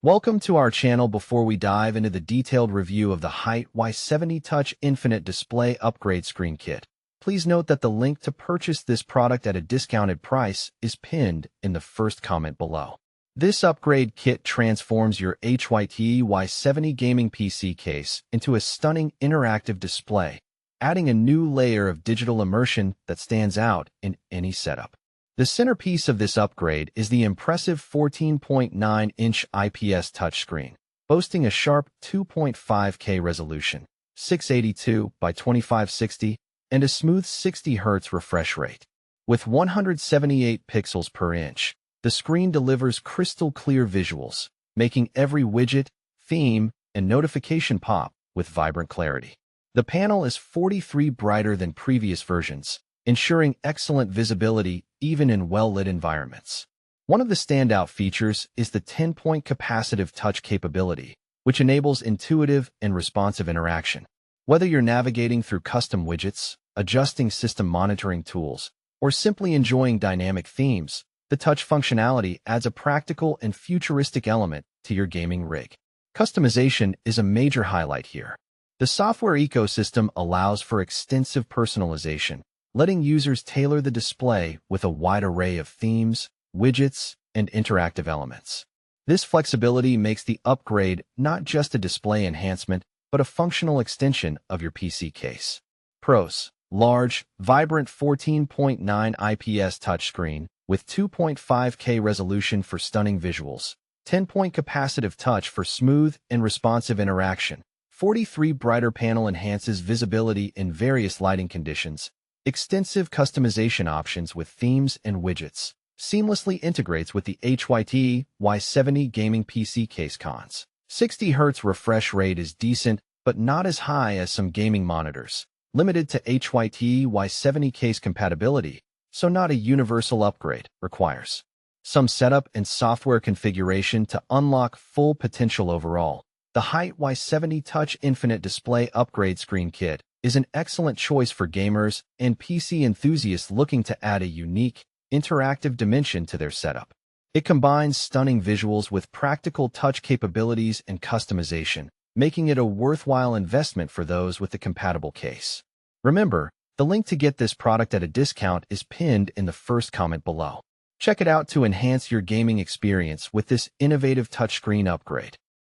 Welcome to our channel. Before we dive into the detailed review of the Hyte Y70 Touch Infinite Display Upgrade Screen Kit, please note that the link to purchase this product at a discounted price is pinned in the first comment below. This upgrade kit transforms your Hyte Y70 gaming PC case into a stunning interactive display, adding a new layer of digital immersion that stands out in any setup. The centerpiece of this upgrade is the impressive 14.9-inch IPS touchscreen, boasting a sharp 2.5K resolution, 682 by 2560, and a smooth 60 Hz refresh rate. With 178 pixels per inch, the screen delivers crystal-clear visuals, making every widget, theme, and notification pop with vibrant clarity. The panel is 43% brighter than previous versions, ensuring excellent visibility even in well-lit environments. One of the standout features is the 10-point capacitive touch capability, which enables intuitive and responsive interaction. Whether you're navigating through custom widgets, adjusting system monitoring tools, or simply enjoying dynamic themes, the touch functionality adds a practical and futuristic element to your gaming rig. Customization is a major highlight here. The software ecosystem allows for extensive personalization, letting users tailor the display with a wide array of themes, widgets, and interactive elements. This flexibility makes the upgrade not just a display enhancement, but a functional extension of your PC case. Pros: large, vibrant 14.9 IPS touchscreen with 2.5K resolution for stunning visuals, 10-point capacitive touch for smooth and responsive interaction, 43% brighter panel enhances visibility in various lighting conditions, extensive customization options with themes and widgets, seamlessly integrates with the Hyte Y70 gaming PC case. Cons: 60 Hz refresh rate is decent, but not as high as some gaming monitors. Limited to Hyte Y70 case compatibility, so not a universal upgrade, requires some setup and software configuration to unlock full potential. Overall, the Hyte Y70 Touch Infinite Display Upgrade Screen Kit is an excellent choice for gamers and PC enthusiasts looking to add a unique, interactive dimension to their setup. It combines stunning visuals with practical touch capabilities and customization, making it a worthwhile investment for those with the compatible case. Remember, the link to get this product at a discount is pinned in the first comment below. Check it out to enhance your gaming experience with this innovative touchscreen upgrade.